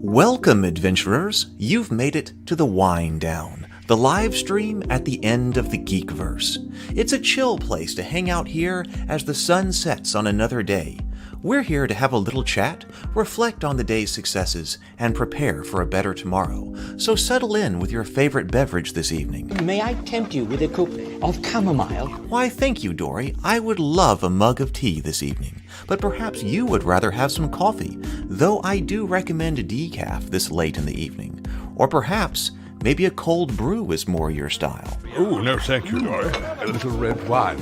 Welcome, adventurers! You've made it to the Wind Down, the live stream at the end of the Geekverse. It's a chill place to hang out here as the sun sets on another day. We're here to have a little chat, reflect on the day's successes, and prepare for a better tomorrow. So settle in with your favorite beverage this evening. May I tempt you with a cup of chamomile? Why, thank you, Dory. I would love a mug of tea this evening. But perhaps you would rather have some coffee, though I do recommend a decaf this late in the evening. Or perhaps maybe a cold brew is more your style. Oh, no thank you, Dory. A little red wine.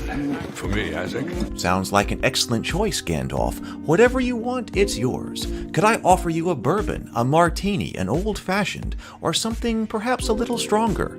For me, I think. Sounds like an excellent choice, Gandalf. Whatever you want, it's yours. Could I offer you a bourbon, a martini, an old-fashioned, or something perhaps a little stronger?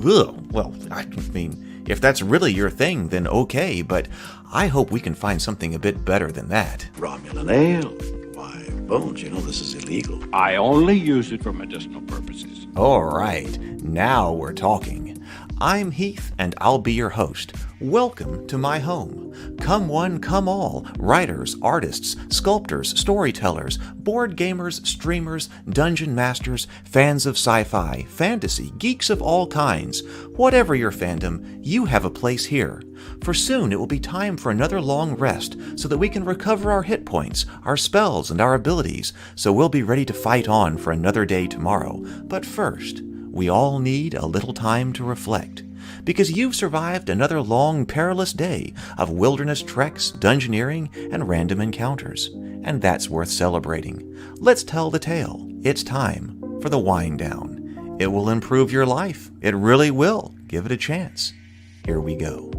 Ugh, well, I mean, if that's really your thing, then okay, but I hope we can find something a bit better than that. Romulan ale. Why, Bones, you know this is illegal. I only use it for medicinal purposes. All right, now we're talking. I'm Heath, and I'll be your host. Welcome to my home. Come one, come all. Writers, artists, sculptors, storytellers, board gamers, streamers, dungeon masters, fans of sci-fi, fantasy, geeks of all kinds. Whatever your fandom, you have a place here. For soon it will be time for another long rest so that we can recover our hit points, our spells, and our abilities, so we'll be ready to fight on for another day tomorrow. But first, we all need a little time to reflect. Because you've survived another long, perilous day of wilderness treks, dungeoneering, and random encounters. And that's worth celebrating. Let's tell the tale. It's time for the Wind Down. It will improve your life. It really will. Give it a chance. Here we go.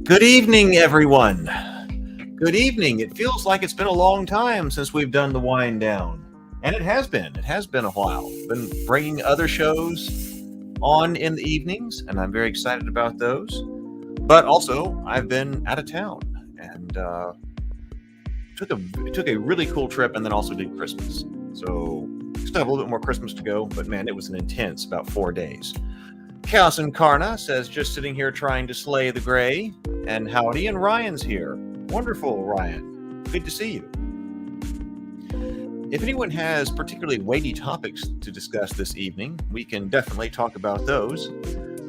Good evening, everyone. Good evening. It feels like it's been a long time since we've done the Wind Down. And it has been. It has been a while. Been bringing other shows on in the evenings, and I'm very excited about those. But also, I've been out of town and took a really cool trip, and then also did Christmas. So still have a little bit more Christmas to go, but man, it was an intense about 4 days. Chaos Incarna says, just sitting here trying to slay the gray. And howdy, and Ryan's here. Wonderful, Ryan. Good to see you. If anyone has particularly weighty topics to discuss this evening, we can definitely talk about those.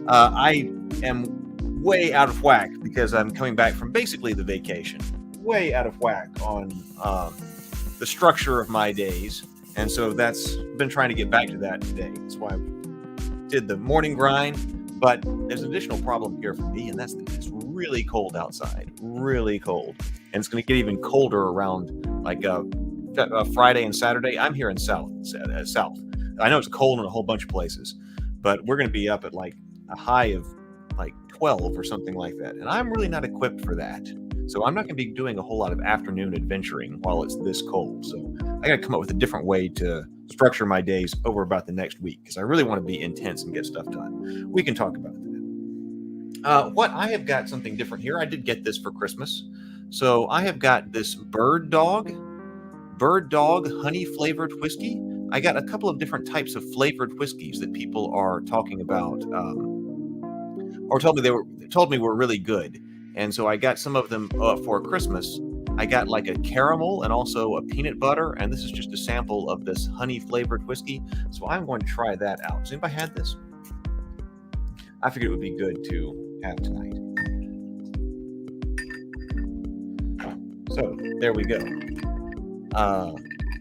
I am way out of whack because I'm coming back from basically the vacation. Way out of whack on the structure of my days. And so that's been trying to get back to that today. That's why I did the morning grind. But there's an additional problem here for me, and that's that it's really cold outside. Really cold. And it's going to get even colder around like Friday and Saturday. I'm here in South. I know it's cold in a whole bunch of places, but we're going to be up at like a high of like 12 or something like that. And I'm really not equipped for that. So I'm not going to be doing a whole lot of afternoon adventuring while it's this cold. So I got to come up with a different way to structure my days over about the next week because I really want to be intense and get stuff done. We can talk about that. What I have got something different here. I did get this for Christmas. So I have got this Bird Dog honey flavored whiskey. I got a couple of different types of flavored whiskeys that people are talking about, or told me were really good. And so I got some of them for Christmas. I got like a caramel and also a peanut butter, and this is just a sample of this honey flavored whiskey. So I'm going to try that out. Has anybody had this? I figured it would be good to have tonight. So there we go.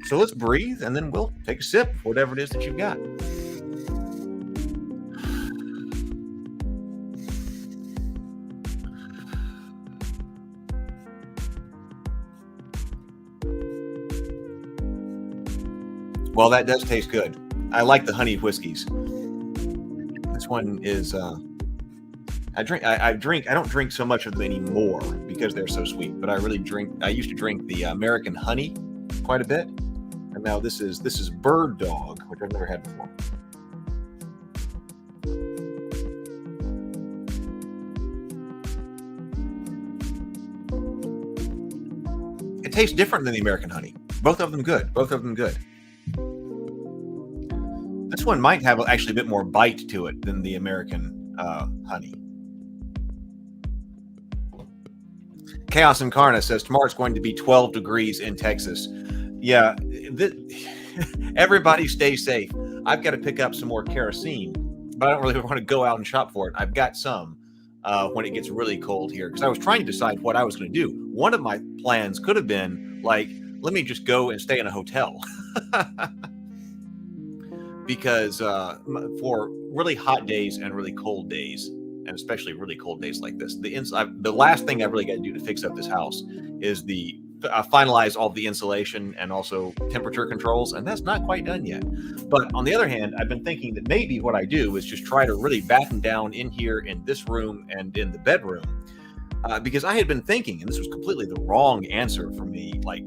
So let's breathe, and then we'll take a sip of whatever it is that you've got. Well, that does taste good. I like the honey whiskeys. This one is, I don't drink so much of them anymore because they're so sweet, but I used to drink the American honey quite a bit. And now this is Bird Dog, which I've never had before. It tastes different than the American honey. Both of them good. This one might have actually a bit more bite to it than the American honey. Chaos Incarna says tomorrow it's going to be 12 degrees in Texas. Yeah, everybody stay safe. I've got to pick up some more kerosene, but I don't really want to go out and shop for it. I've got some when it gets really cold here, because I was trying to decide what I was going to do. One of my plans could have been like, let me just go and stay in a hotel. Because for really hot days and really cold days, and especially really cold days like this, the last thing I really got to do to fix up this house is finalize all the insulation and also temperature controls, and that's not quite done yet. But on the other hand, I've been thinking that maybe what I do is just try to really batten down in here in this room and in the bedroom, because I had been thinking, and this was completely the wrong answer for me like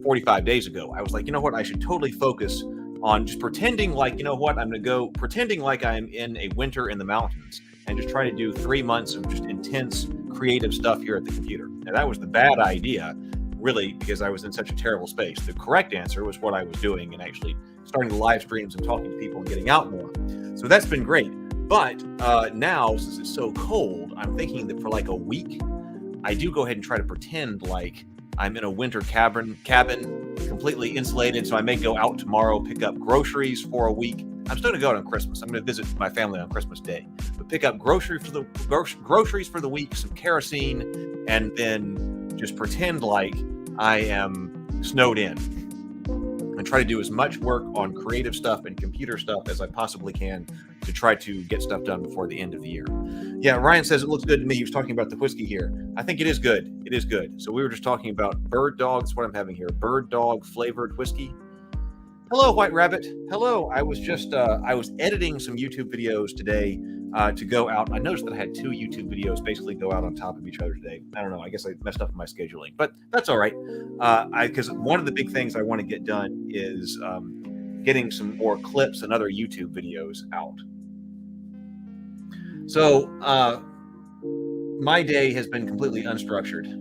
45 days ago. I was like, you know what, I should totally focus on just pretending like, you know what, I'm going to go pretending like I'm in a winter in the mountains and just try to do 3 months of just intense creative stuff here at the computer. And that was the bad idea, really, because I was in such a terrible space. The correct answer was what I was doing and actually starting the live streams and talking to people and getting out more. So that's been great. But now, since it's so cold, I'm thinking that for like a week, I do go ahead and try to pretend like I'm in a winter cabin, completely insulated. So I may go out tomorrow, pick up groceries for a week. I'm still going to go out on Christmas. I'm going to visit my family on Christmas Day, but pick up groceries for the week, some kerosene, and then just pretend like I am snowed in and try to do as much work on creative stuff and computer stuff as I possibly can to try to get stuff done before the end of the year. Yeah, Ryan says it looks good to me. He was talking about the whiskey here. I think it is good. It is good. So we were just talking about bird dog. That's what I'm having here. Bird dog flavored whiskey. Hello, White Rabbit. Hello. I was just I was editing some YouTube videos today to go out. I noticed that I had 2 YouTube videos basically go out on top of each other today. I don't know. I guess I messed up in my scheduling, but that's all right. Because one of the big things I want to get done is getting some more clips and other YouTube videos out. So my day has been completely unstructured.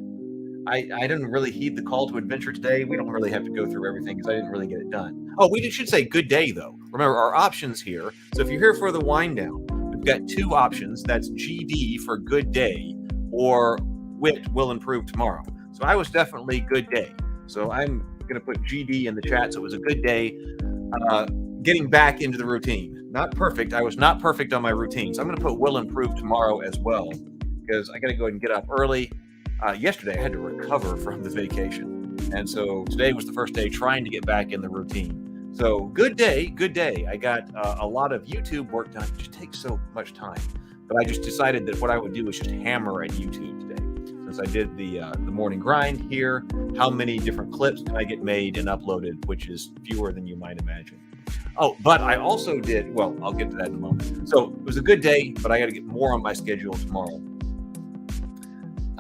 I didn't really heed the call to adventure today. We don't really have to go through everything because I didn't really get it done. Oh, we should say good day, though. Remember our options here. So if you're here for the wind down, we've got 2 options. That's GD for good day, or WIT will improve tomorrow. So I was definitely good day. So I'm going to put GD in the chat. So it was a good day getting back into the routine. Not perfect. I was not perfect on my routine. So I'm going to put will improve tomorrow as well, because I got to go ahead and get up early. Yesterday I had to recover from the vacation. And so today was the first day trying to get back in the routine. So good day. I got a lot of YouTube work done. It just takes so much time. But I just decided that what I would do was just hammer at YouTube today. Since I did the morning grind here, how many different clips can I get made and uploaded, which is fewer than you might imagine. Oh, but I also did, well, I'll get to that in a moment. So it was a good day, but I got to get more on my schedule tomorrow.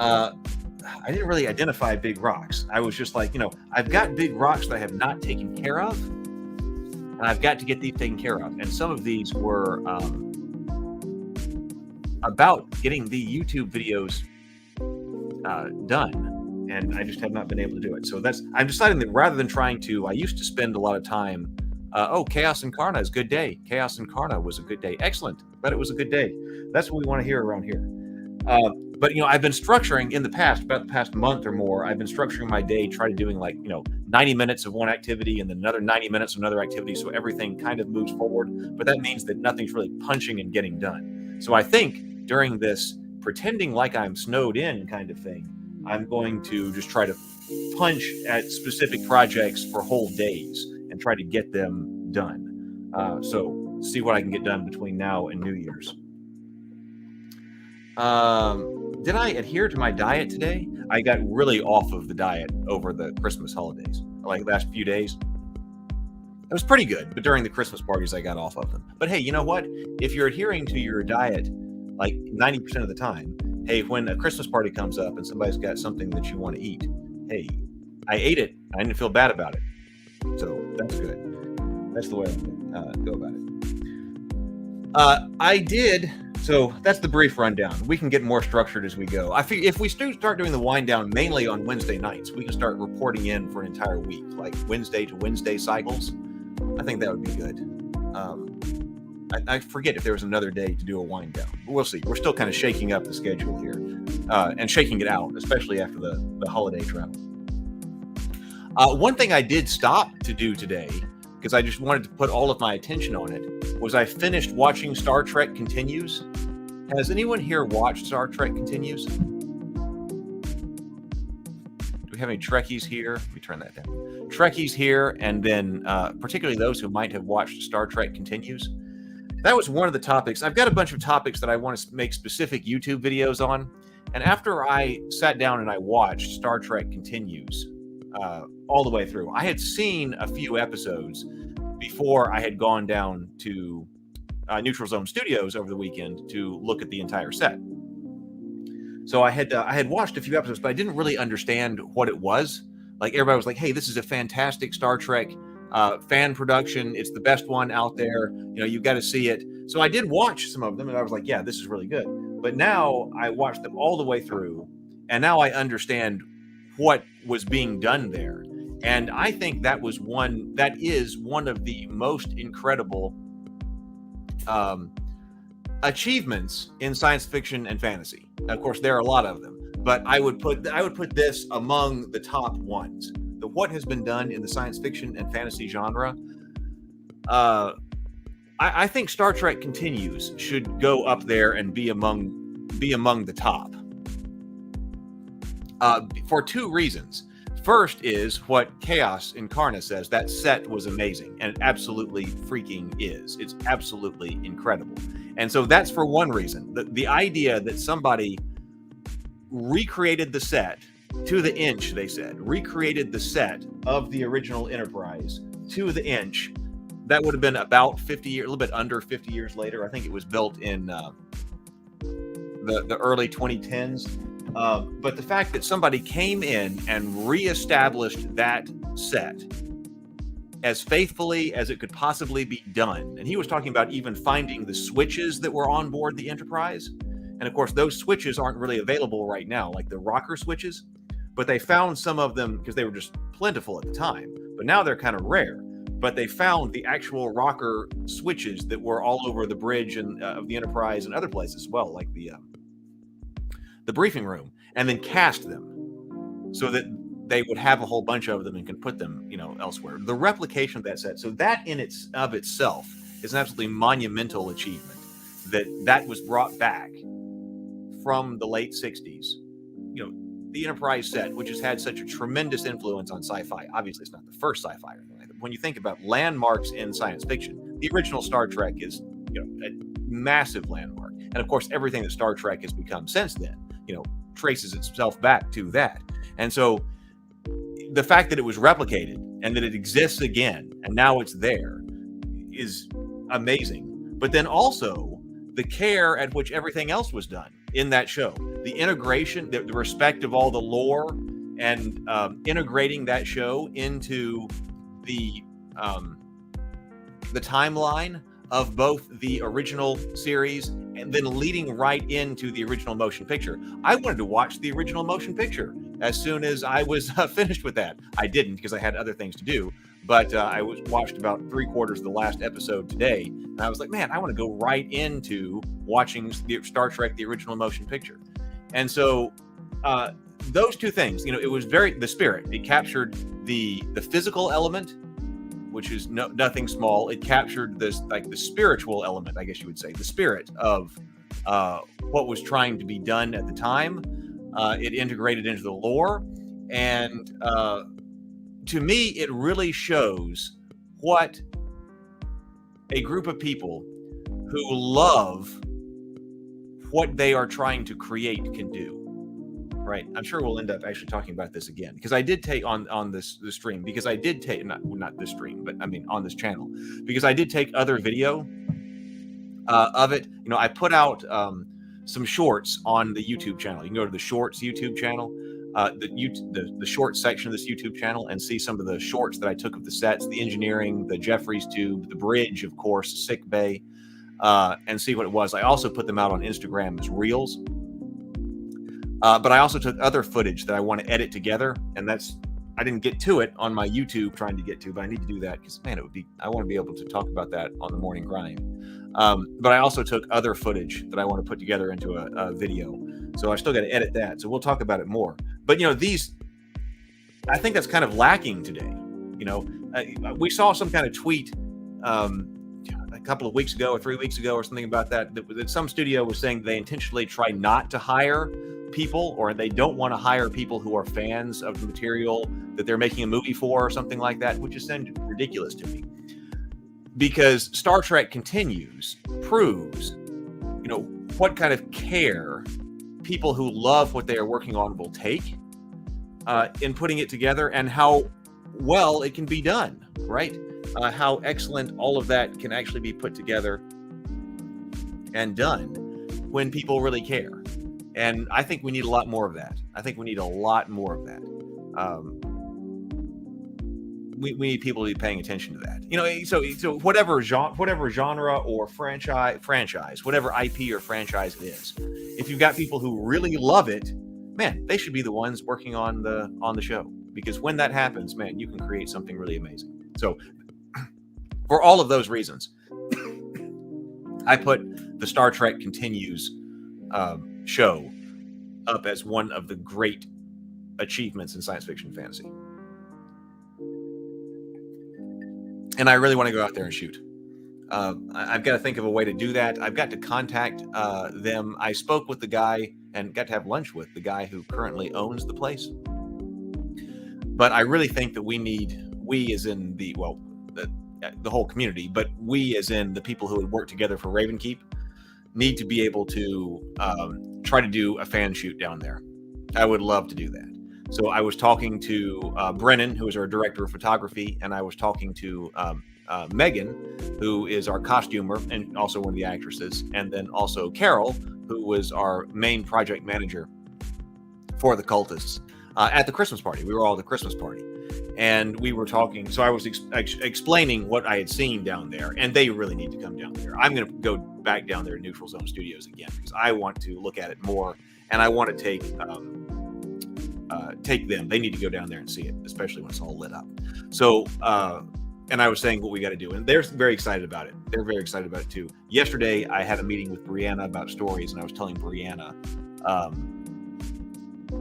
I didn't really identify big rocks. I was just like, I've got big rocks that I have not taken care of, and I've got to get these taken care of. And some of these were about getting the YouTube videos done, and I just have not been able to do it. So I'm deciding that rather than trying to, I used to spend a lot of time. Chaos Incarna is good day. Chaos Incarna was a good day. Excellent. But it was a good day. That's what we want to hear around here. But I've been structuring in the past, about the past month or more, I've been structuring my day, try to doing 90 minutes of one activity and then another 90 minutes of another activity. So everything kind of moves forward, but that means that nothing's really punching and getting done. So I think during this pretending like I'm snowed in kind of thing, I'm going to just try to punch at specific projects for whole days and try to get them done. So see what I can get done between now and New Year's. Did I adhere to my diet today? I got really off of the diet over the Christmas holidays, like the last few days. It was pretty good, but during the Christmas parties, I got off of them. But hey, you know what? If you're adhering to your diet like 90% of the time, hey, when a Christmas party comes up and somebody's got something that you want to eat, hey, I ate it. I didn't feel bad about it. So that's good. That's the way I go about it. I did. So that's the brief rundown. We can get more structured as we go. I feel if we start doing the wind down mainly on Wednesday nights, we can start reporting in for an entire week, like Wednesday to Wednesday cycles. I think that would be good. I forget if there was another day to do a wind down. We'll see. We're still kind of shaking up the schedule here and shaking it out, especially after the holiday travel. One thing I did stop to do today, because I just wanted to put all of my attention on it, was I finished watching Star Trek Continues. Has anyone here watched Star Trek Continues? Do we have any Trekkies here? Let me turn that down. Trekkies here, and then particularly those who might have watched Star Trek Continues. That was one of the topics. I've got a bunch of topics that I want to make specific YouTube videos on. And after I sat down and I watched Star Trek Continues all the way through, I had seen a few episodes before I had gone down to Neutral Zone Studios over the weekend to look at the entire set. So I had watched a few episodes, but I didn't really understand what it was. Like, everybody was like, hey, this is a fantastic Star Trek fan production. It's the best one out there. You've got to see it. So I did watch some of them, and I was like, yeah, this is really good. But now I watched them all the way through, and now I understand what was being done there. And I think that is one of the most incredible achievements in science fiction and fantasy. Of course, there are a lot of them, but I would put this among the top ones. What has been done in the science fiction and fantasy genre. I think Star Trek Continues should go up there and be among the top for two reasons. First is what Chaos Incarna says. That set was amazing, and it absolutely freaking is. It's absolutely incredible. And so that's for one reason. The idea that somebody recreated the set to the inch, they said, recreated the set of the original Enterprise to the inch. That would have been about 50 years, a little bit under 50 years later. I think it was built in the early 2010s. But the fact that somebody came in and reestablished that set as faithfully as it could possibly be done. And he was talking about even finding the switches that were on board the Enterprise. And of course, those switches aren't really available right now, like the rocker switches. But they found some of them because they were just plentiful at the time. But now they're kind of rare. But they found the actual rocker switches that were all over the bridge and of the Enterprise and other places as well, like the briefing room, and then cast them so that they would have a whole bunch of them and can put them, elsewhere. The replication of that set, so that in itself is an absolutely monumental achievement. That was brought back from the late 60s. The Enterprise set, which has had such a tremendous influence on sci-fi. Obviously, it's not the first sci-fi or anything like that. When you think about landmarks in science fiction, the original Star Trek is, a massive landmark. And of course, everything that Star Trek has become since then, traces itself back to that. And so the fact that it was replicated and that it exists again, and now it's there, is amazing. But then also the care at which everything else was done in that show, the integration, the respect of all the lore, and integrating that show into the timeline of both the original series and then leading right into the original motion picture. I wanted to watch the original motion picture as soon as I was finished with that. I didn't, because I had other things to do, but I watched about 3/4 of the last episode today, and I was like, man, I want to go right into watching the Star Trek, the original motion picture. And so those two things, it was the spirit. It captured the physical element, which is nothing small. It captured this, like, the spiritual element, I guess you would say, the spirit of what was trying to be done at the time. It integrated into the lore, and to me, it really shows what a group of people who love what they are trying to create can do. Right. I'm sure we'll end up actually talking about this again, because I did take on the stream, because I did take not this stream, but I mean on this channel, because I did take other video of it. I put out some shorts on the YouTube channel. You can go to the shorts YouTube channel, the short section of this YouTube channel, and see some of the shorts that I took of the sets, the engineering, the Jeffries tube, the bridge, of course, sick bay, and see what it was. I also put them out on Instagram as reels. But I also took other footage that I want to edit together, and that's I didn't get to it on my YouTube trying to get to, but I need to do that because, man, I want to be able to talk about that on the morning grind. But I also took other footage that I want to put together into a video. So I still got to edit that. So we'll talk about it more. But, I think that's kind of lacking today. We saw some kind of tweet a couple of weeks ago or 3 weeks ago or something about that some studio was saying they intentionally try not to hire people, or they don't want to hire people who are fans of the material that they're making a movie for or something like that, which is ridiculous to me. Because Star Trek Continues proves, what kind of care people who love what they are working on will take in putting it together, and how well it can be done, right? How excellent all of that can actually be put together and done when people really care. And I think we need a lot more of that. We need people to be paying attention to that. So whatever genre or franchise, whatever IP or franchise it is, if you've got people who really love it, man, they should be the ones working on the show. Because when that happens, man, you can create something really amazing. So for all of those reasons, I put the Star Trek Continues show up as one of the great achievements in science fiction fantasy. And I really want to go out there and shoot. I've got to think of a way to do that. I've got to contact them. I spoke with the guy and got to have lunch with the guy who currently owns the place. But I really think that we as in the whole community, but we as in the people who would work together for Ravenkeep, need to be able to try to do a fan shoot down there. I would love to do that. So I was talking to Brennan, who is our director of photography, and I was talking to Megan, who is our costumer and also one of the actresses, and then also Carol, who was our main project manager for the Cultists at the Christmas party. We were all at the Christmas party. And we were talking, so I was explaining what I had seen down there, and they really need to come down there. I'm going to go back down there to Neutral Zone Studios again because I want to look at it more, and I want to take them. They need to go down there and see it, especially when it's all lit up. So, and I was saying what we got to do, and they're very excited about it. They're very excited about it too. Yesterday, I had a meeting with Brianna about stories, and I was telling Brianna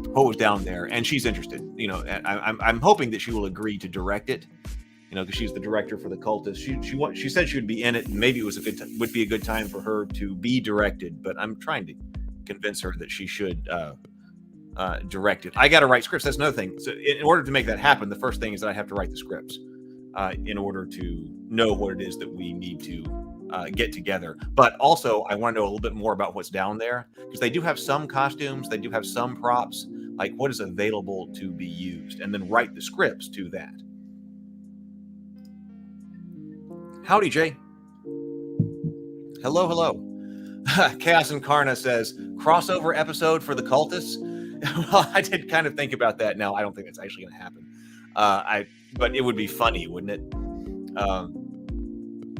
what was down there, and she's interested. I'm hoping that she will agree to direct it. Because she's the director for the Cultists. She said she would be in it, and maybe it was would be a good time for her to be directed. But I'm trying to convince her that she should direct it. I got to write scripts. That's another thing. So in order to make that happen, the first thing is that I have to write the scripts in order to know what it is that we need to get together. But also, I want to know a little bit more about what's down there, because they do have some costumes, they do have some props, like what is available to be used, and then write the scripts to that. Howdy, Jay. Hello. Chaos Incarna says, crossover episode for the Cultists. Well, I did kind of think about that. Now, I don't think that's actually going to happen. But it would be funny, wouldn't it?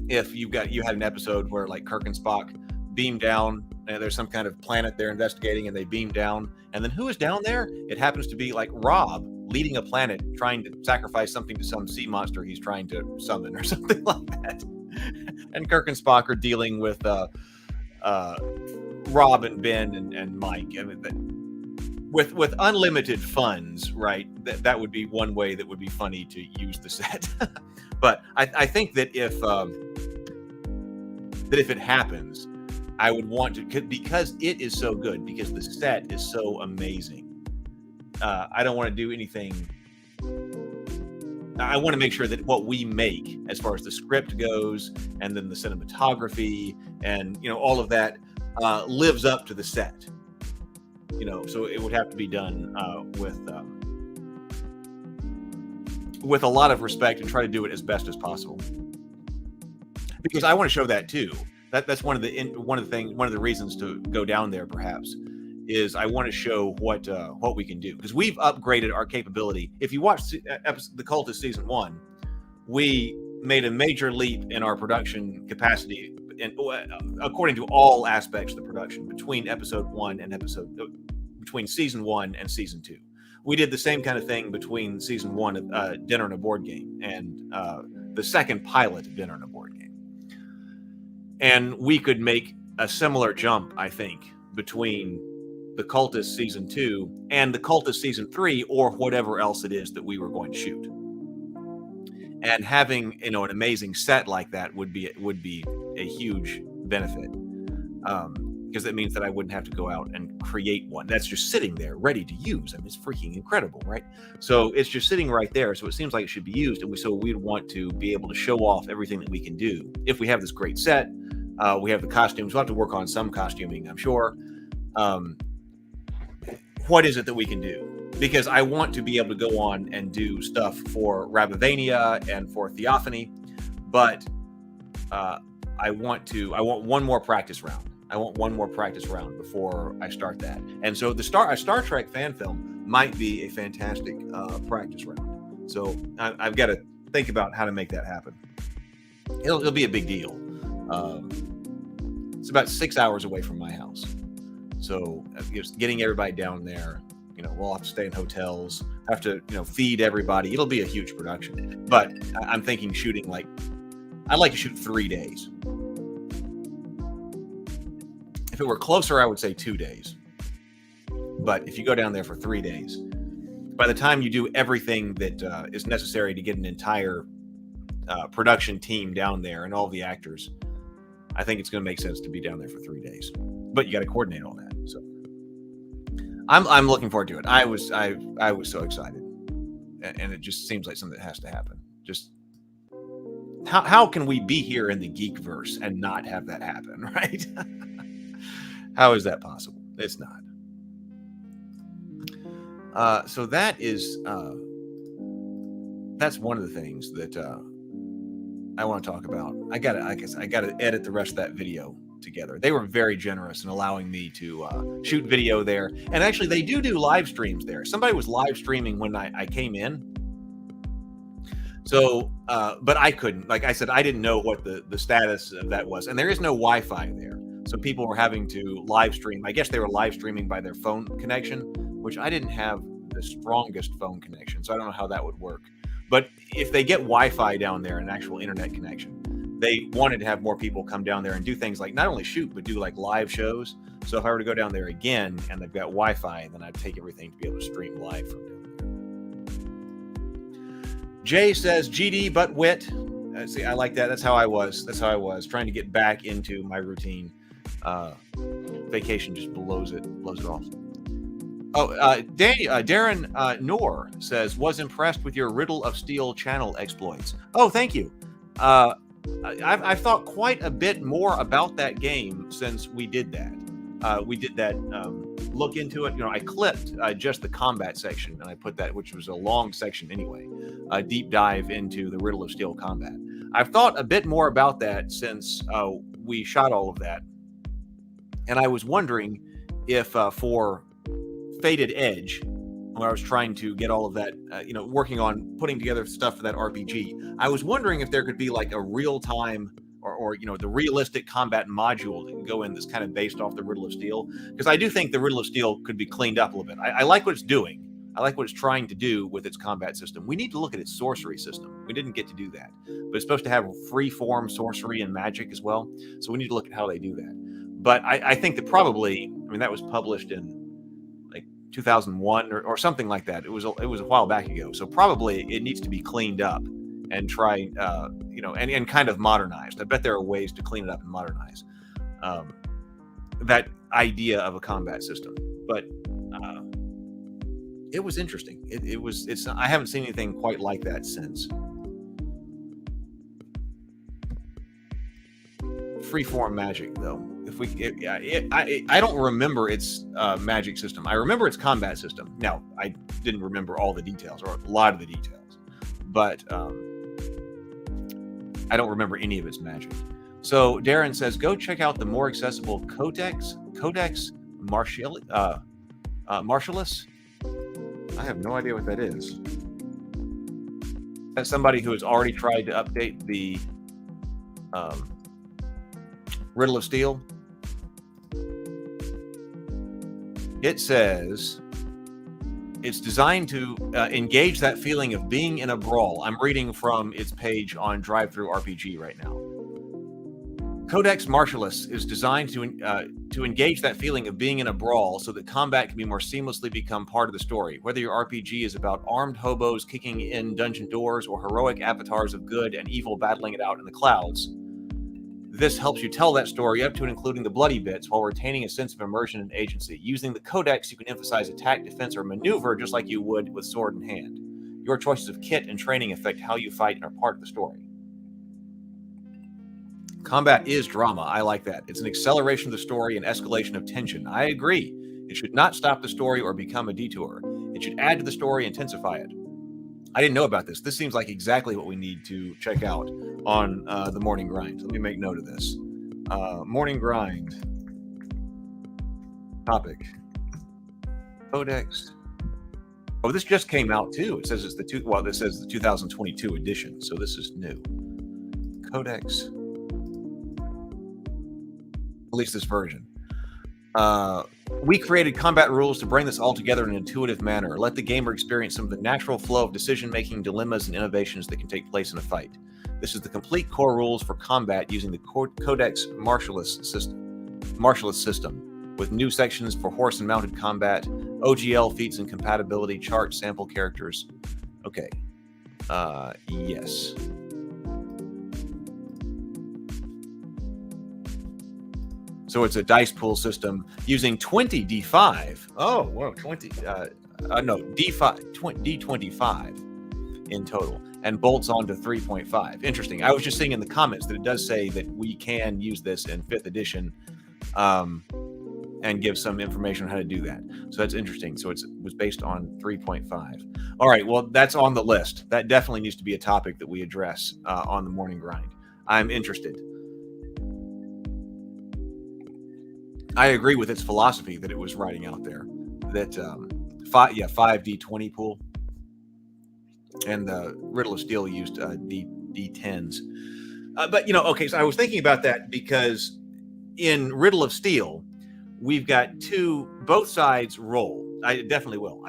If you had an episode where like Kirk and Spock beam down, and there's some kind of planet they're investigating, and they beam down, and then who is down there? It happens to be like Rob leading a planet, trying to sacrifice something to some sea monster he's trying to summon or something like that. And Kirk and Spock are dealing with Rob and Ben and Mike. I mean, with unlimited funds, right? That would be one way that would be funny to use the set. But I think that if it happens, I would want to, because it is so good, because the set is so amazing. I don't want to do anything. I want to make sure that what we make, as far as the script goes, and then the cinematography, and all of that, lives up to the set. So it would have to be done with a lot of respect, and try to do it as best as possible. Because I want to show that too. That's one of the reasons to go down there, perhaps, is I want to show what we can do, because we've upgraded our capability. If you watch the Cultist season 1, we made a major leap in our production capacity, and according to all aspects of the production, between season 1 and season 2, we did the same kind of thing between season 1 of Dinner and a Board Game and the second pilot of Dinner and a Board Game. And we could make a similar jump, I think, between the Cultist season 2 and the Cultist season 3, or whatever else it is that we were going to shoot. And having, an amazing set like that would be a huge benefit, because it means that I wouldn't have to go out and create one that's just sitting there ready to use. I mean, it's freaking incredible, right? So it's just sitting right there. So it seems like it should be used, and so we'd want to be able to show off everything that we can do if we have this great set. We have the costumes. We'll have to work on some costuming, I'm sure. What is it that we can do? Because I want to be able to go on and do stuff for Rabivania and for Theophany, but I want one more practice round. I want one more practice round before I start that. And so a Star Trek fan film might be a fantastic practice round. So I've got to think about how to make that happen. It'll be a big deal. It's about 6 hours away from my house. So just getting everybody down there, we'll have to stay in hotels, have to, feed everybody. It'll be a huge production. But I'm thinking shooting I'd like to shoot 3 days. If it were closer, I would say 2 days. But if you go down there for 3 days, by the time you do everything that is necessary to get an entire production team down there and all the actors, I think it's going to make sense to be down there for 3 days. But you got to coordinate all that. So I'm looking forward to it. I was so excited, and it just seems like something that has to happen. Just how can we be here in the Geekverse and not have that happen, right? How is that possible? It's not. So that's one of the things that I want to talk about. I gotta edit the rest of that video together. They were very generous in allowing me to shoot video there, and actually they do live streams there. Somebody was live streaming when I came in, so but I couldn't. Like I said, I didn't know what the status of that was, and there is no Wi-Fi there, so people were having to live stream. I guess they were live streaming by their phone connection, which I didn't have the strongest phone connection, so I don't know how that would work. But if they get Wi-Fi down there, an actual internet connection, they wanted to have more people come down there and do things like not only shoot, but do like live shows. So if I were to go down there again and they've got Wi-Fi, then I'd take everything to be able to stream live from down there. Jay says, GD, but wit. See, I like that. That's how I was trying to get back into my routine. Vacation just blows it off. Oh, Darren Noor says, was impressed with your Riddle of Steel channel exploits. Oh, thank you. I've thought quite a bit more about that game since we did that. Look into it. I clipped just the combat section, and I put that, which was a long section anyway, a deep dive into the Riddle of Steel combat. I've thought a bit more about that since we shot all of that, and I was wondering if for Fated Edge, when I was trying to get all of that, working on putting together stuff for that RPG, I was wondering if there could be like a real-time or the realistic combat module that can go in that's kind of based off the Riddle of Steel, because I do think the Riddle of Steel could be cleaned up a little bit. I like what it's doing. I like what it's trying to do with its combat system. We need to look at its sorcery system. We didn't get to do that, but it's supposed to have free-form sorcery and magic as well, so we need to look at how they do that. But I think that probably, that was published in 2001 or something like that. It was a while back ago. So probably it needs to be cleaned up and try, and kind of modernized. I bet there are ways to clean it up and modernize that idea of a combat system. But it was interesting. I haven't seen anything quite like that since. Freeform magic, though. I don't remember its magic system. I remember its combat system. Now, I didn't remember all the details or a lot of the details, but I don't remember any of its magic. So Darren says, go check out the more accessible Codex Martialis. I have no idea what that is. As somebody who has already tried to update the Riddle of Steel, it says It's designed to engage that feeling of being in a brawl. I'm reading from its page on Drive-Thru RPG right now. Codex Martialis is designed to engage that feeling of being in a brawl so that combat can be more seamlessly become part of the story. Whether your RPG is about armed hobos kicking in dungeon doors or heroic avatars of good and evil battling it out in the clouds, this helps you tell that story up to and including the bloody bits while retaining a sense of immersion and agency. Using the Codex, you can emphasize attack, defense, or maneuver just like you would with sword in hand. Your choices of kit and training affect how you fight and are part of the story. Combat is drama. I like that. It's an acceleration of the story and escalation of tension. I agree. It should not stop the story or become a detour. It should add to the story, intensify it. I didn't know about this. This seems like exactly what we need to check out on the Morning Grind. Let me make note of this. Morning Grind. Topic. Codex. Oh, this just came out too. It says it's this says the 2022 edition. So this is new. Codex. At least this version. We created combat rules to bring this all together in an intuitive manner. Let the gamer experience some of the natural flow of decision-making, dilemmas, and innovations that can take place in a fight. This is the complete core rules for combat using the Codex Martialis system, with new sections for horse and mounted combat, OGL feats and compatibility, chart sample characters. Okay. Yes. So it's a dice pool system using 20 D5. Oh, whoa, 20. No, D5, D25 in total, and bolts onto 3.5. Interesting. I was just seeing in the comments that it does say that we can use this in 5th edition and give some information on how to do that. So that's interesting. So it was based on 3.5. All right, well, that's on the list. That definitely needs to be a topic that we address on the Morning Grind. I'm interested. I agree with its philosophy that it was writing out there. That 5D20 pool, and the Riddle of Steel used D10s. But okay. So I was thinking about that because in Riddle of Steel, we've got both sides roll. I definitely will.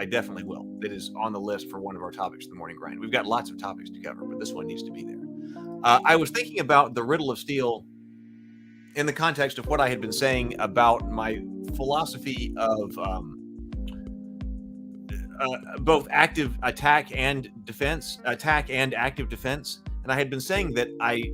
That is on the list for one of our topics of the Morning Grind. We've got lots of topics to cover, but this one needs to be there. I was thinking about the Riddle of Steel in the context of what I had been saying about my philosophy of both active attack and active defense. And I had been saying that I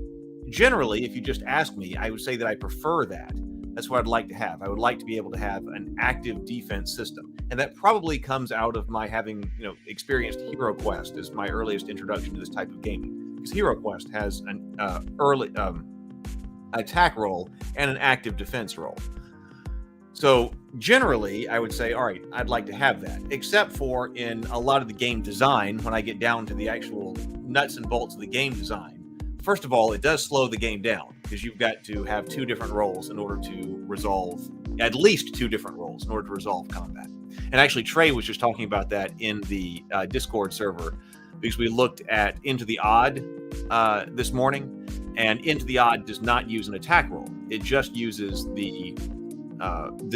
generally, if you just ask me, I would say that I prefer that. That's what I'd like to have. I would like to be able to have an active defense system. And that probably comes out of my having, experienced Hero Quest as my earliest introduction to this type of gaming. Because Hero Quest has an early attack roll and an active defense roll. So generally, I would say, all right, I'd like to have that, except for in a lot of the game design, when I get down to the actual nuts and bolts of the game design. First of all, it does slow the game down because you've got to have 2 different rolls in order to resolve, at least 2 different rolls in order to resolve combat. And actually, Trey was just talking about that in the Discord server because we looked at Into the Odd this morning. And Into the Odd does not use an attack roll. It just uses the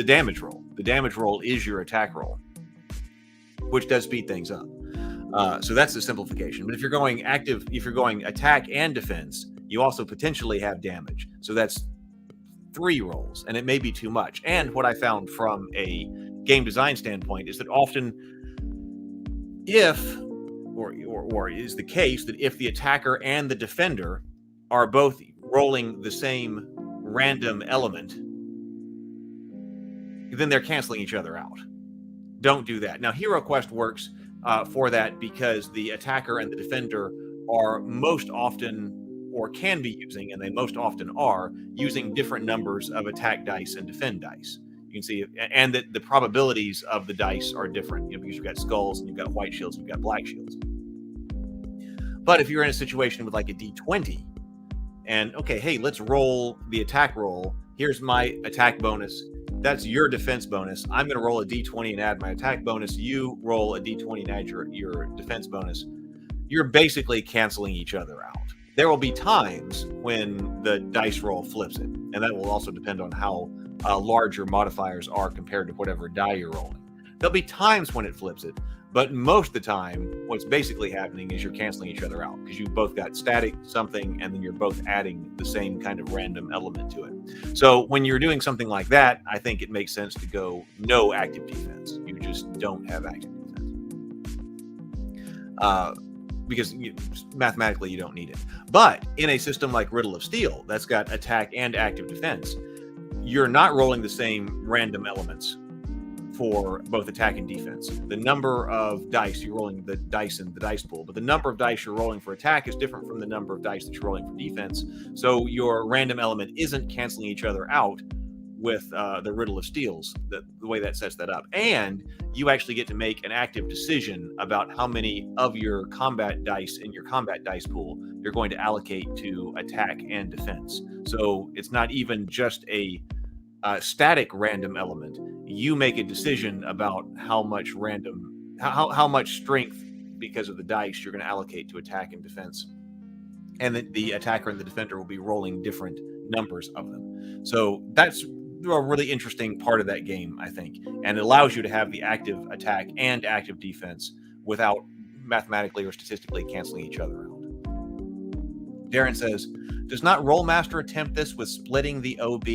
damage roll. The damage roll is your attack roll, which does speed things up. So that's the simplification. But if you're going attack and defense, you also potentially have damage. So that's 3 rolls, and it may be too much. And what I found from a game design standpoint is that often, or is the case that if the attacker and the defender are both rolling the same random element, then they're canceling each other out. Don't do that. Now, Hero Quest works for that because the attacker and the defender are most often, or can be using, and they most often are, using different numbers of attack dice and defend dice. You can see, and that the probabilities of the dice are different, because you've got skulls and you've got white shields and you've got black shields. But if you're in a situation with like a D20, and okay, hey, let's roll the attack roll. Here's my attack bonus. That's your defense bonus. I'm going to roll a D20 and add my attack bonus. You roll a D20 and add your defense bonus. You're basically canceling each other out. There will be times when the dice roll flips it, and that will also depend on how large your modifiers are compared to whatever die you're rolling. There'll be times when it flips it, but most of the time, what's basically happening is you're canceling each other out because you've both got static something and then you're both adding the same kind of random element to it. So when you're doing something like that, I think it makes sense to go no active defense. You just don't have active defense. Because mathematically you don't need it. But in a system like Riddle of Steel, that's got attack and active defense, you're not rolling the same random elements for both attack and defense. The number of dice, you're rolling the dice in the dice pool, but the number of dice you're rolling for attack is different from the number of dice that you're rolling for defense. So your random element isn't canceling each other out with the Riddle of Steels, the way that sets that up. And you actually get to make an active decision about how many of your combat dice in your combat dice pool you're going to allocate to attack and defense. So it's not even just a static random element. You make a decision about how much how much strength because of the dice you're going to allocate to attack and defense. And the attacker and the defender will be rolling different numbers of them. So that's a really interesting part of that game, I think. And it allows you to have the active attack and active defense without mathematically or statistically canceling each other out. Darren says, does not Rollmaster attempt this with splitting the OB?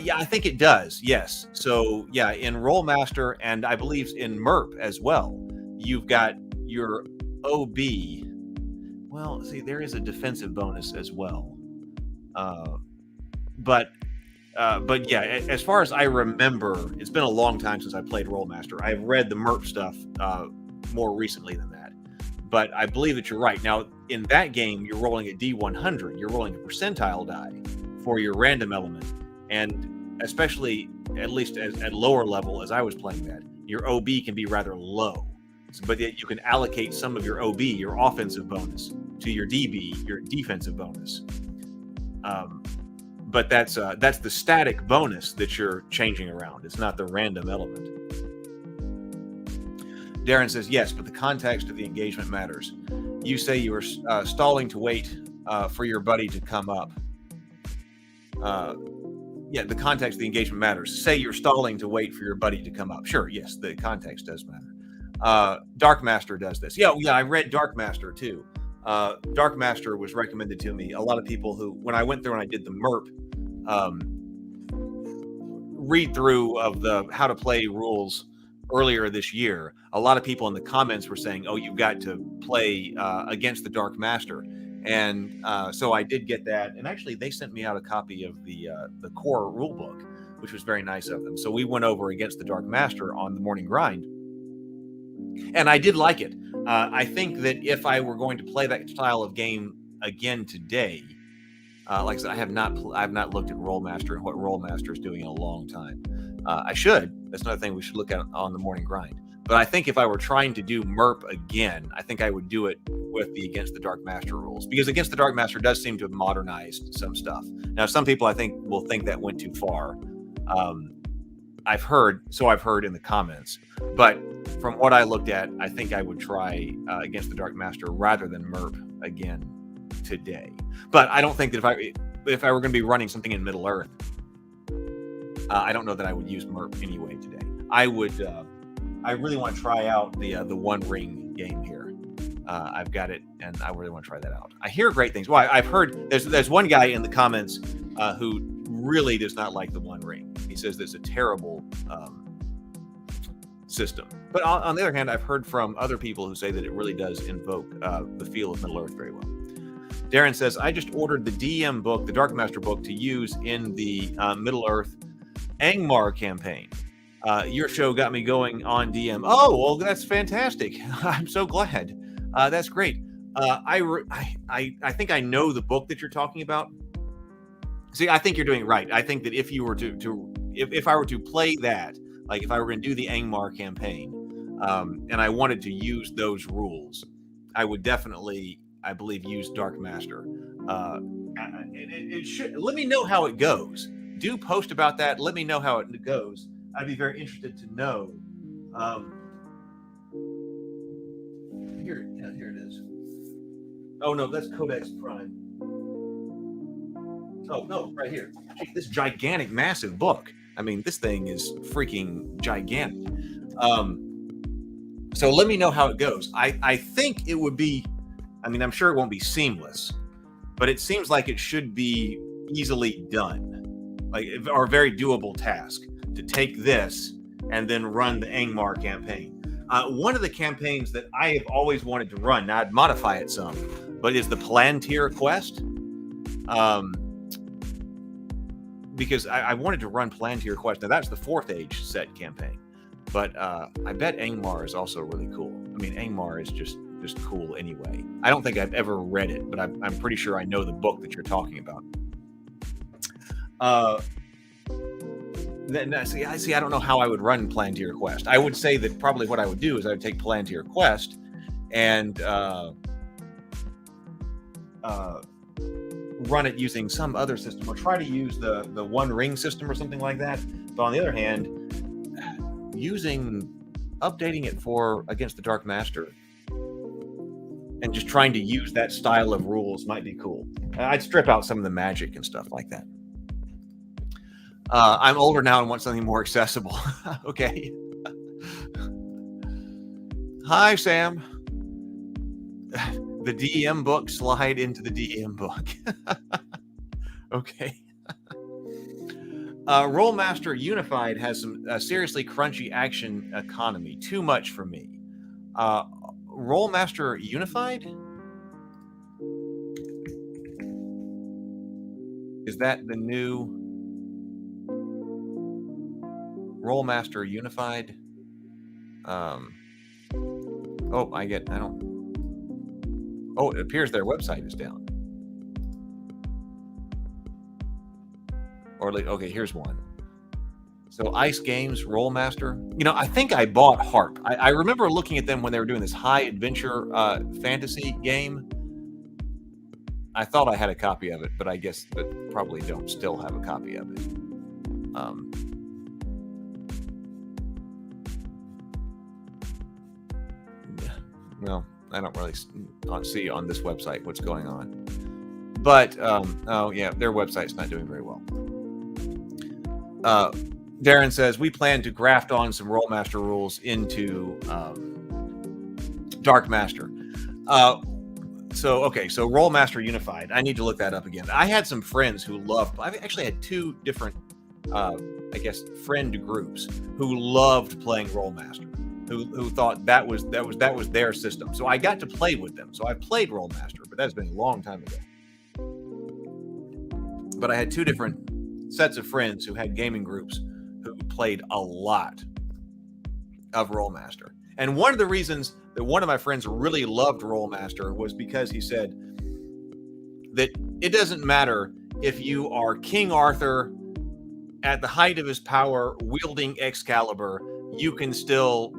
Yeah, I think it does. Yes. So yeah, in Rollmaster and I believe in MERP as well, you've got your OB. Well, see, there is a defensive bonus as well. But yeah, as far as I remember, it's been a long time since I played Rollmaster. I've read the MERP stuff more recently than that. But I believe that you're right. Now, in that game, you're rolling a D100. You're rolling a percentile die for your random element. And especially, at least at lower level, as I was playing that, your OB can be rather low. But yet you can allocate some of your OB, your offensive bonus, to your DB, your defensive bonus. But that's the static bonus that you're changing around. It's not the random element. Darren says, yes, but the context of the engagement matters. You say you were stalling to wait for your buddy to come up. Yeah, the context of the engagement matters. Say you're stalling to wait for your buddy to come up. Sure, yes, the context does matter. Dark Master does this. Yeah, I read Dark Master too. Dark Master was recommended to me. A lot of people who, when I went through and I did the MERP read through of the how to play rules earlier this year, a lot of people in the comments were saying, oh, you've got to play against the Dark Master. And so I did get that. And actually, they sent me out a copy of the core rule book, which was very nice of them. So we went over against the Dark Master on the morning grind. And I did like it. I think that if I were going to play that style of game again today, like I said, I have not looked at Rollmaster and what Rollmaster is doing in a long time. I should. That's another thing we should look at on the morning grind. But I think if I were trying to do MERP again, I think I would do it with the Against the Dark Master rules, because Against the Dark Master does seem to have modernized some stuff. Now, some people I think will think that went too far. I've heard in the comments, but from what I looked at, I think I would try Against the Dark Master rather than MERP again today. But I don't think that if I were going to be running something in Middle Earth, I don't know that I would use MERP anyway today. I really want to try out the One Ring game here. I've got it, and I really want to try that out. I hear great things. Well, I've heard there's one guy in the comments who really does not like the One Ring. He says there's a terrible system. But on the other hand, I've heard from other people who say that it really does invoke the feel of Middle Earth very well. Darren says, I just ordered the DM book, the Dark Master book, to use in the Middle Earth Angmar campaign. Your show got me going on DM. Oh, well, that's fantastic. I'm so glad. That's great. I think I know the book that you're talking about. See, I think you're doing it right. I think that if you were if I were to play that, like if I were going to do the Angmar campaign, and I wanted to use those rules, I would definitely, I believe, use Dark Master. It should. Let me know how it goes. Do post about that. Let me know how it goes. I'd be very interested to know. Here it is. Oh no, that's Codex Prime. Oh no, right here. This gigantic, massive book. I mean, this thing is freaking gigantic. So let me know how it goes. I think it would be, I mean, I'm sure it won't be seamless, but it seems like it should be easily done, or a very doable task to take this and then run the Angmar campaign. One of the campaigns that I have always wanted to run, now I'd modify it some, but is the Palantir Quest. Because I wanted to run Palantir Quest. Now that's the 4th Age set campaign, but I bet Angmar is also really cool. I mean, Angmar is just cool anyway. I don't think I've ever read it, but I'm pretty sure I know the book that you're talking about. See, I don't know how I would run Palantir Quest. I would say that probably what I would do is I would take Palantir Quest and run it using some other system, or try to use the One Ring system or something like that. But on the other hand, updating it against the Dark Master and just trying to use that style of rules might be cool. I'd strip out some of the magic and stuff like that. I'm older now and want something more accessible. Okay. Hi, Sam. The DM book, slide into the DM book. Okay. Rollmaster Unified has some seriously crunchy action economy. Too much for me. Rollmaster Unified? Is that the new Rollmaster Unified? It appears their website is down. Or okay, here's one. So Ice Games Rollmaster. I think I bought Harp. I remember looking at them when they were doing this high adventure fantasy game. I thought I had a copy of it, but I guess that probably don't still have a copy of it. Well, I don't really see on this website what's going on. But, their website's not doing very well. Darren says, we plan to graft on some Rollmaster rules into Dark Master. So Rollmaster Unified. I need to look that up again. I had some friends who loved, I actually had 2 different, friend groups who loved playing Rollmaster. Who thought that was their system. So I got to play with them. So I played Rollmaster, but that's been a long time ago. But I had 2 different sets of friends who had gaming groups who played a lot of Rollmaster. And one of the reasons that one of my friends really loved Rollmaster was because he said that it doesn't matter if you are King Arthur at the height of his power, wielding Excalibur, you can still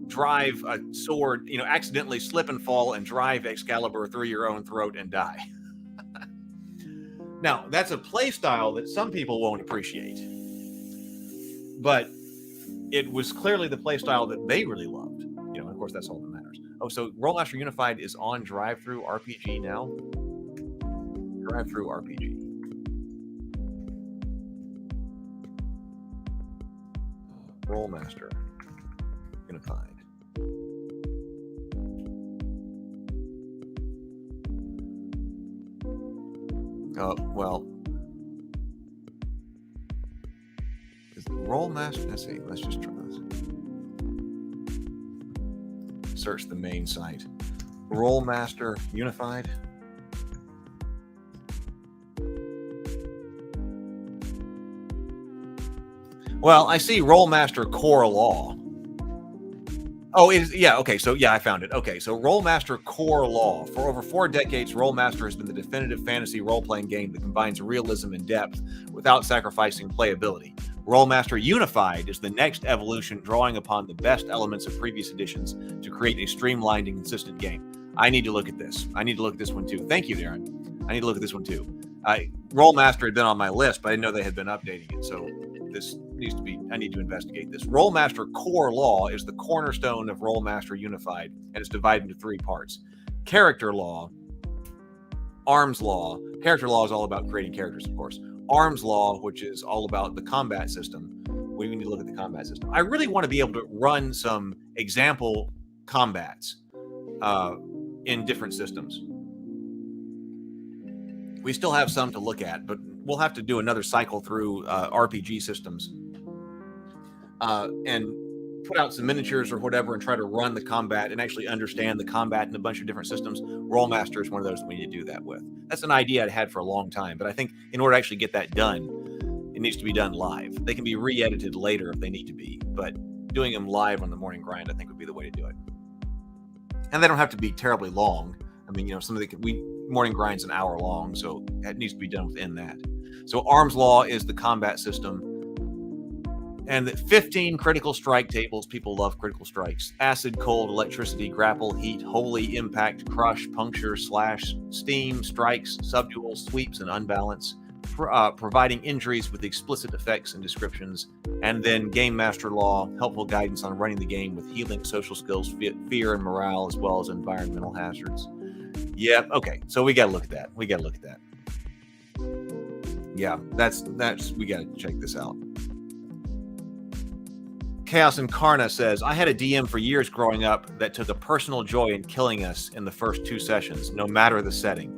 drive a sword, accidentally slip and fall and drive Excalibur through your own throat and die. Now, that's a play style that some people won't appreciate, but it was clearly the play style that they really loved. Of course, that's all that matters. Oh, so Rollmaster Unified is on Drive-Thru RPG now? Drive-Thru RPG. Rollmaster Unified. Well, is the Rollmaster? Let's see. Let's just try this. Search the main site. Rollmaster Unified. Well, I see Rollmaster Core Law. Oh, it is, yeah, okay, so yeah, I found it. Okay, so Rollmaster Core Law. For over 4 decades, Rollmaster has been the definitive fantasy role-playing game that combines realism and depth without sacrificing playability. Rollmaster Unified is the next evolution, drawing upon the best elements of previous editions to create a streamlined and consistent game. I need to look at this. I need to look at this one too. Thank you, Darren. I need to look at this one too. Rollmaster had been on my list, but I didn't know they had been updating it, so this needs to be, I need to investigate this. Rollmaster Core Law is the cornerstone of Rollmaster Unified, and it's divided into 3 parts. Character Law, Arms Law. Character Law is all about creating characters, of course. Arms Law, which is all about the combat system. We need to look at the combat system. I really want to be able to run some example combats in different systems. We still have some to look at, but we'll have to do another cycle through RPG systems and put out some miniatures or whatever and try to run the combat and actually understand the combat in a bunch of different systems. Rollmaster is one of those that we need to do that with. That's an idea I'd had for a long time, but I think in order to actually get that done, it needs to be done live. They can be re-edited later if they need to be, but doing them live on the morning grind, I think, would be the way to do it. And they don't have to be terribly long. I mean, some of the morning grind's an hour long, so that needs to be done within that. So Arms Law is the combat system. And 15 critical strike tables. People love critical strikes. Acid, cold, electricity, grapple, heat, holy, impact, crush, puncture, slash, steam, strikes, subdual, sweeps, and unbalance. Providing injuries with explicit effects and descriptions. And then Game Master Law, helpful guidance on running the game with healing, social skills, fear, and morale, as well as environmental hazards. Yeah, okay. So we got to look at that. Yeah, that's we got to check this out. Chaos Incarna says, I had a DM for years growing up that took a personal joy in killing us in the first 2 sessions, no matter the setting.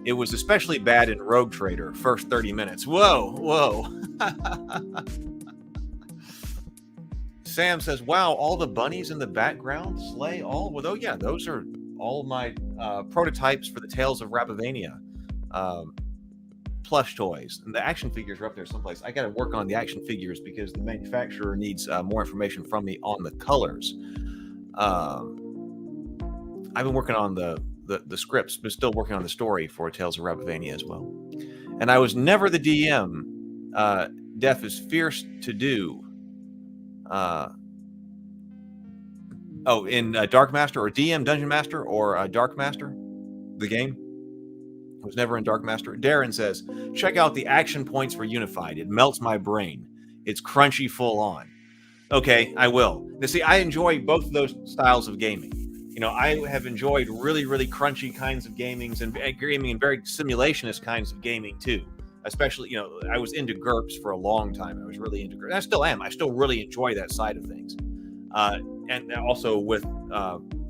It was especially bad in Rogue Trader, first 30 minutes. Whoa. Sam says, wow, all the bunnies in the background slay all? Well, yeah, those are all my prototypes for the Tales of Rabavania plush toys. And the action figures are up there someplace. I got to work on the action figures because the manufacturer needs more information from me on the colors. I've been working on the scripts, but still working on the story for Tales of Rabavania as well. And I was never the DM. Def is fierce to do. In Dark Master or DM Dungeon Master or Dark Master, the game. I was never in Dark Master. Darren says, check out the action points for Unified. It melts my brain. It's crunchy full on. Okay, I will. Now, see, I enjoy both of those styles of gaming. I have enjoyed really, really crunchy kinds of gaming and very simulationist kinds of gaming too. Especially, I was into GURPS for a long time. I was really into GURPS. I still am. I still really enjoy that side of things. And also with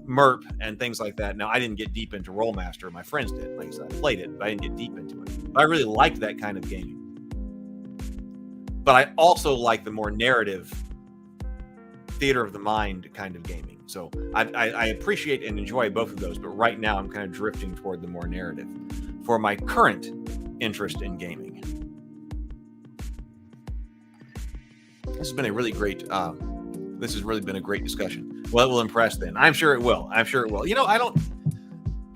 MERP and things like that. Now, I didn't get deep into Rollmaster. My friends did. Like I said, I played it, but I didn't get deep into it. But I really liked that kind of gaming. But I also like the more narrative, theater of the mind kind of gaming. So I appreciate and enjoy both of those. But right now, I'm kind of drifting toward the more narrative for my current interest in gaming. This has been a really great this has really been a great discussion. Well, it will impress then. I'm sure it will. I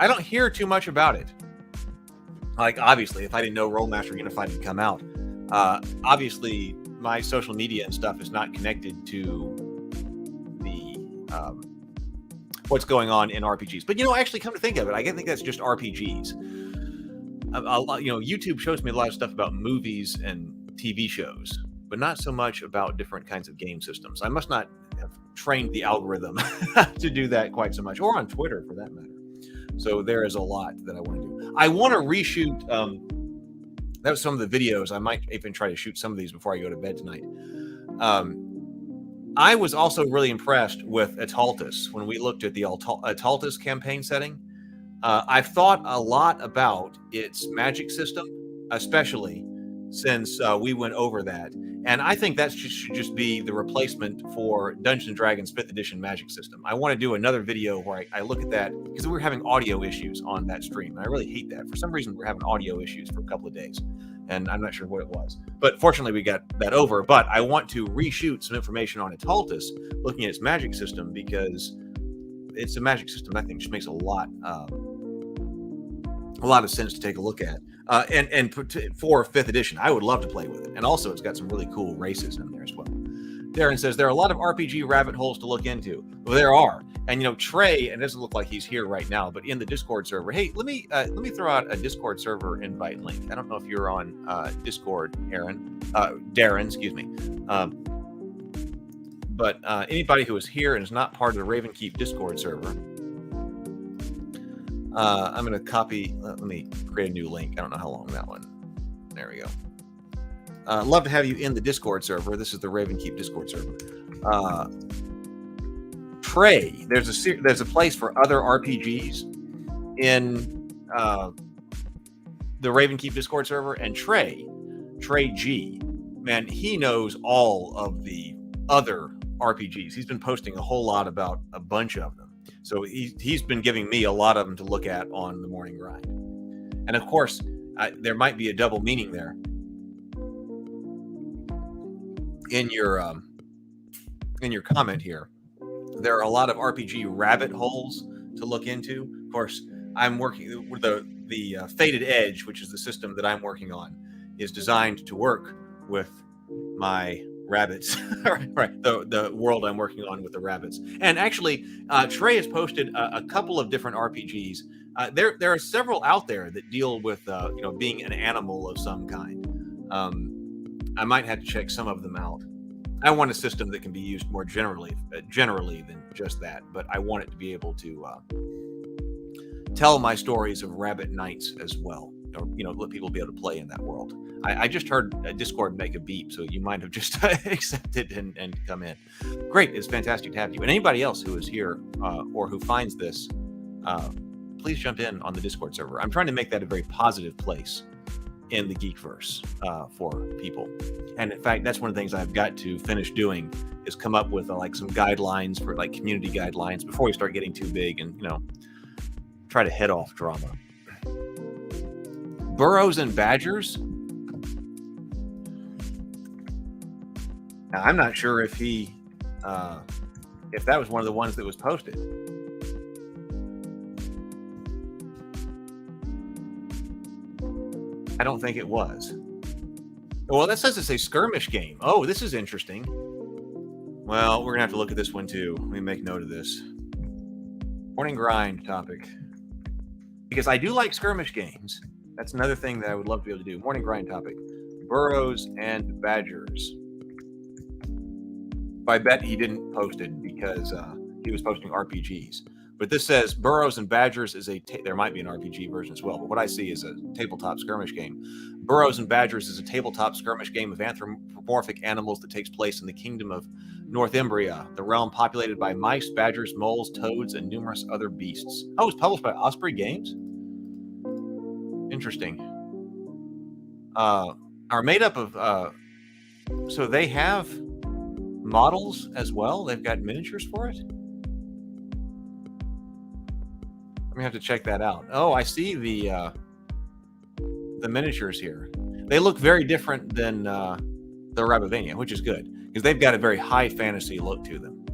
don't hear too much about it. Like, obviously, if I didn't know Rollmaster Unified had come out, obviously my social media and stuff is not connected to the what's going on in RPGs. But actually, come to think of it, I think that's just RPGs. YouTube shows me a lot of stuff about movies and TV shows, but not so much about different kinds of game systems. I must not have trained the algorithm to do that quite so much, or on Twitter for that matter. So there is a lot that I want to do. I want to reshoot. That was some of the videos. I might even try to shoot some of these before I go to bed tonight. I was also really impressed with Ataltis when we looked at the Ataltis campaign setting. I've thought a lot about its magic system, especially since we went over that. And I think that should just be the replacement for Dungeons & Dragons 5th edition magic system. I want to do another video where I look at that because we were having audio issues on that stream. And I really hate that. For some reason, we're having audio issues for a couple of days. And I'm not sure what it was. But fortunately, we got that over. But I want to reshoot some information on Ataltis, looking at its magic system, because it's a magic system I think just makes a lot of sense to take a look at. And for 5th edition, I would love to play with it. And also, it's got some really cool races in there as well. Darren says, there are a lot of RPG rabbit holes to look into. Well, there are. And, Trey, and it doesn't look like he's here right now, but in the Discord server, hey, let me throw out a Discord server invite link. I don't know if you're on Discord, Darren, excuse me. But anybody who is here and is not part of the Ravenkeep Discord server, I'm going to copy. Let me create a new link. I don't know how long that one. There we go. Love to have you in the Discord server. This is the Ravenkeep Discord server. Trey, there's a place for other RPGs in the Ravenkeep Discord server, and Trey G, man, he knows all of the other RPGs. He's been posting a whole lot about a bunch of them. So he's been giving me a lot of them to look at on the morning grind. And of course, there might be a double meaning there in your comment here. There are a lot of RPG rabbit holes to look into. Of course, I'm working with the Fated Edge, which is the system that I'm working on, is designed to work with my rabbits, right? The world I'm working on with the rabbits. And actually, Trey has posted a couple of different RPGs. There are several out there that deal with being an animal of some kind. I might have to check some of them out. I want a system that can be used more generally than just that, but I want it to be able to tell my stories of rabbit nights as well, or let people be able to play in that world. I just heard Discord make a beep, so you might have just accepted and come in. Great, it's fantastic to have you. And anybody else who is here or who finds this, please jump in on the Discord server. I'm trying to make that a very positive place in the Geekverse for people. And in fact, that's one of the things I've got to finish doing is come up with some guidelines for community guidelines before we start getting too big and try to head off drama. Burrows and Badgers. Now, I'm not sure if that was one of the ones that was posted. I don't think it was. Well, that says it's a skirmish game. Oh, this is interesting. Well, we're gonna have to look at this one too. Let me make note of this. Morning grind topic. Because I do like skirmish games. That's another thing that I would love to be able to do. Morning grind topic. Burrows and Badgers. I bet he didn't post it because he was posting RPGs. But this says Burrows and Badgers is there might be an RPG version as well, but what I see is a tabletop skirmish game. Burrows and Badgers is a tabletop skirmish game of anthropomorphic animals that takes place in the kingdom of Northumbria, the realm populated by mice, badgers, moles, toads, and numerous other beasts. Oh, it's published by Osprey Games? Interesting. Are made up of... so they have models as well? They've got miniatures for it? I'm gonna have to check that out. Oh, I see the miniatures here. They look very different than the Rabavania, which is good because they've got a very high fantasy look to them.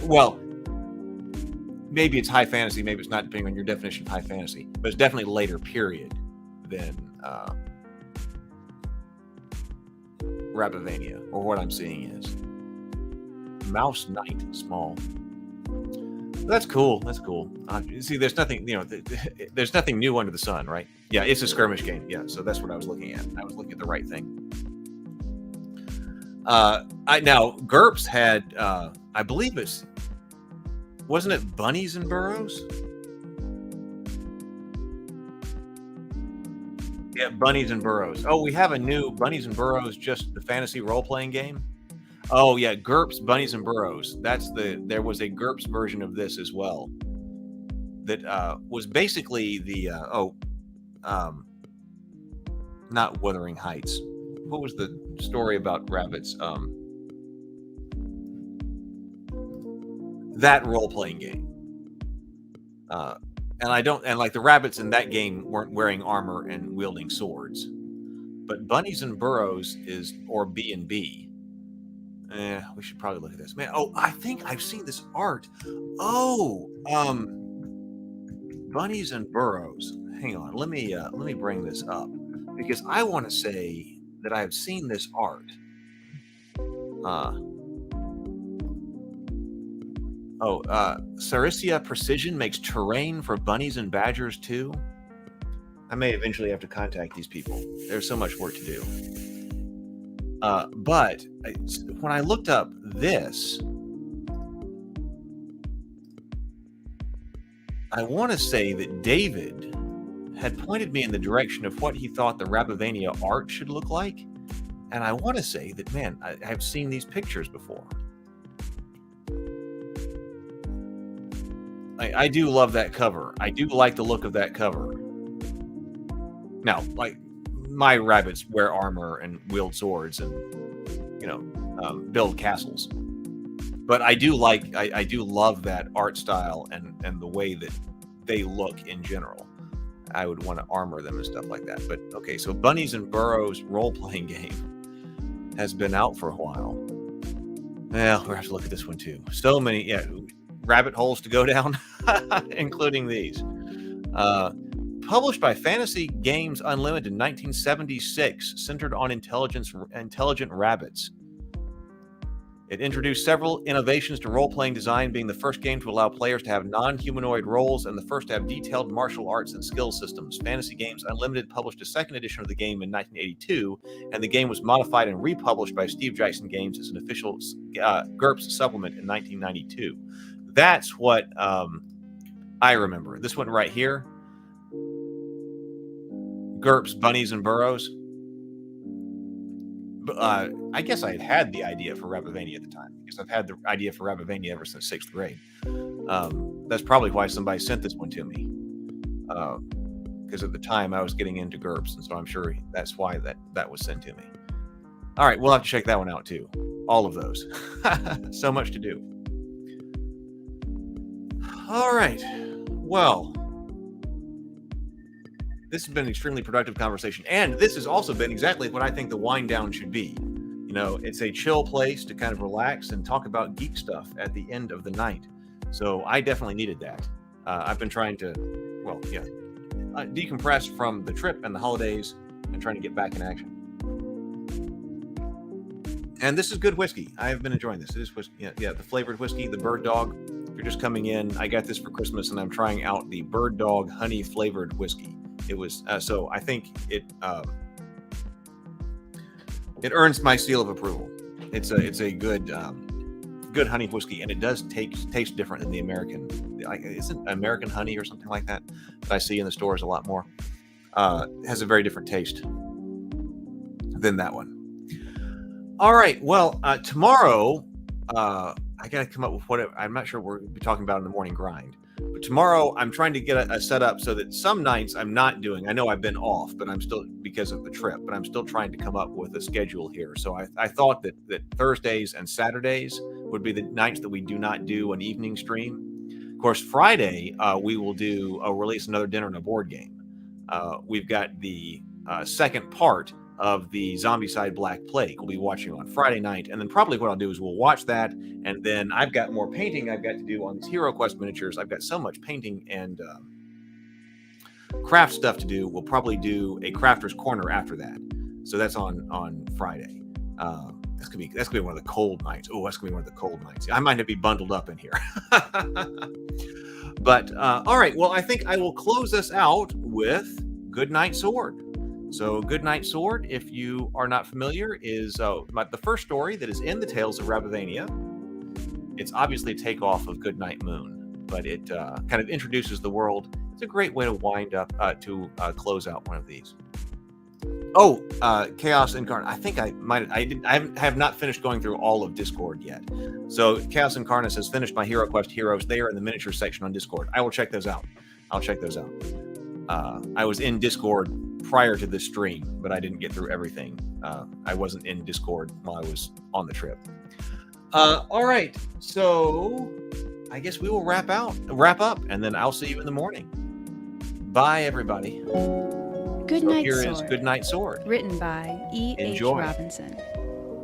Well, maybe it's high fantasy, maybe it's not, depending on your definition of high fantasy, but it's definitely later period than Rabavania, or what I'm seeing is. Mouse Knight, small. That's cool. That's cool. See, there's nothing, there's nothing new under the sun, right? Yeah, it's a skirmish game. Yeah, so that's what I was looking at. I was looking at the right thing. Now GURPS had, I believe wasn't it Bunnies and Burrows? Yeah, Bunnies and Burrows. Oh, we have a new Bunnies and Burrows, just the fantasy role-playing game. Oh yeah, GURPS, Bunnies and Burrows. There was a GURPS version of this as well. That was basically not Wuthering Heights. What was the story about rabbits? That role-playing game. And like the rabbits in that game weren't wearing armor and wielding swords. But Bunnies and Burrows or B&B. We should probably look at this. Man, I think I've seen this art. Bunnies and Burrows. Hang on, let me bring this up because I want to say that I have seen this art. Saricia Precision makes terrain for bunnies and badgers too. I may eventually have to contact these people. There's so much work to do. But when I looked up this, I want to say that David had pointed me in the direction of what he thought the Rabavania art should look like. And I want to say that, man, I've seen these pictures before. I do love that cover. I do like the look of that cover. Now, like, my rabbits wear armor and wield swords and, you know, build castles. But I do like, I do love that art style and the way that they look in general. I would want to armor them and stuff like that. But okay, so Bunnies and Burrows role-playing game has been out for a while. Well, we'll have to look at this one too. So many, yeah, rabbit holes to go down, including these. Published by Fantasy Games Unlimited in 1976, centered on intelligent rabbits. It introduced several innovations to role-playing design, being the first game to allow players to have non-humanoid roles and the first to have detailed martial arts and skill systems. Fantasy Games Unlimited published a second edition of the game in 1982, and the game was modified and republished by Steve Jackson Games as an official GURPS supplement in 1992. That's what I remember. This one right here, GURPS, Bunnies and Burrows. I guess I had the idea for Rabavania at the time, because I've had the idea for Rabavania ever since 6th grade. That's probably why somebody sent this one to me, because at the time I was getting into GURPS, and so I'm sure that's why that was sent to me. All right, we'll have to check that one out too. All of those. So much to do. All right. Well, this has been an extremely productive conversation, and this has also been exactly what I think the wind down should be. You know, it's a chill place to kind of relax and talk about geek stuff at the end of the night. So I definitely needed that. I've been trying to, decompress from the trip and the holidays and trying to get back in action. And this is good whiskey. I've been enjoying this. It is whiskey, the flavored whiskey, the Bird Dog. If you're just coming in, I got this for Christmas, and I'm trying out the Bird Dog honey flavored whiskey. It was so I think it earns my seal of approval. It's a good honey whiskey, and it does taste different than the American. Isn't American honey or something like that I see in the stores a lot more? It has a very different taste than that one. All right. Well, tomorrow I got to come up with what I'm not sure we're going to be talking about in the morning grind. But tomorrow, I'm trying to get a setup so that some nights I'm not doing. I know I've been off, but I'm still, because of the trip, but I'm still trying to come up with a schedule here. So I thought that Thursdays and Saturdays would be the nights that we do not do an evening stream. Of course, Friday, we will release another dinner and a board game. We've got the second part of the Zombicide Black Plague we'll be watching on Friday night. And then probably what I'll do is we'll watch that. And then I've got more painting I've got to do on these Hero Quest miniatures. I've got so much painting and craft stuff to do. We'll probably do a Crafter's Corner after that. So that's on Friday. That's gonna be one of the cold nights. Oh, that's gonna be one of the cold nights. I might have to be bundled up in here. But all right. Well, I think I will close us out with Goodnight Sword. So Goodnight Sword, if you are not familiar, is the first story that is in the Tales of Rabavania. It's obviously a takeoff of Goodnight Moon, but it kind of introduces the world. It's a great way to wind up, to close out one of these. Oh, Chaos Incarnate. I think I have not finished going through all of Discord yet. So Chaos Incarnate has finished my Hero Quest heroes. They are in the miniature section on Discord. I will check those out. I was in Discord prior to this stream, but I didn't get through everything. I wasn't in Discord while I was on the trip. All right, so I guess we will wrap up, and then I'll see you in the morning. Bye, everybody. Goodnight Sword. Here is Goodnight Sword. Written by E. H. Enjoy. Robinson.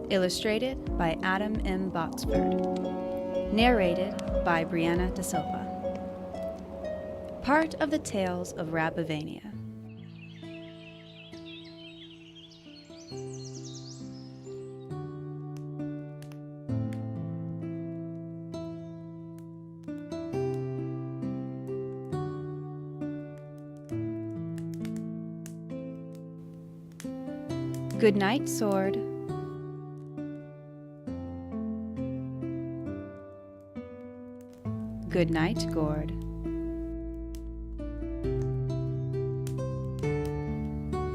Illustrated by Adam M. Boxford. Narrated by Brianna DeSilva. Part of the Tales of Rabavania. Goodnight Sword. Goodnight Gourd.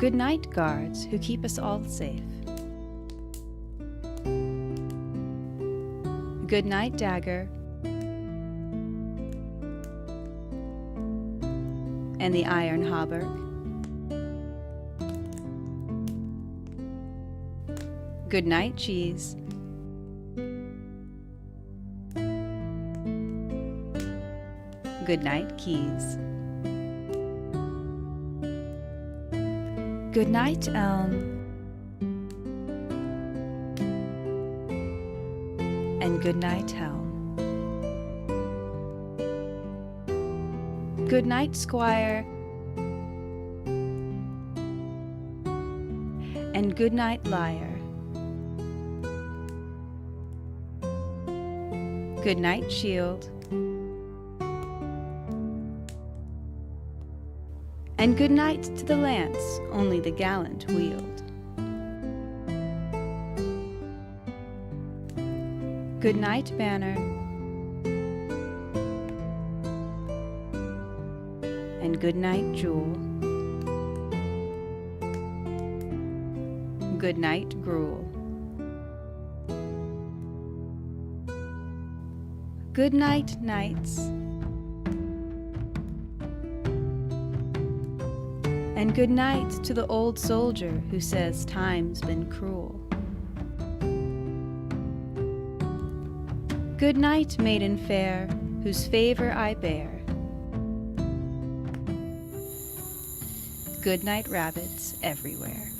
Good night, guards who keep us all safe. Good night, dagger, and the iron hauberk. Good night, cheese. Good night, keys. Good night, elm. And good night, helm. Good night, squire. And good night, liar. Good night, shield. And good night to the lance only the gallant wield. Good night, banner. And good night, jewel. Good night, gruel. Good night, knights. And good night to the old soldier who says time's been cruel. Good night, maiden fair, whose favor I bear. Good night, rabbits everywhere.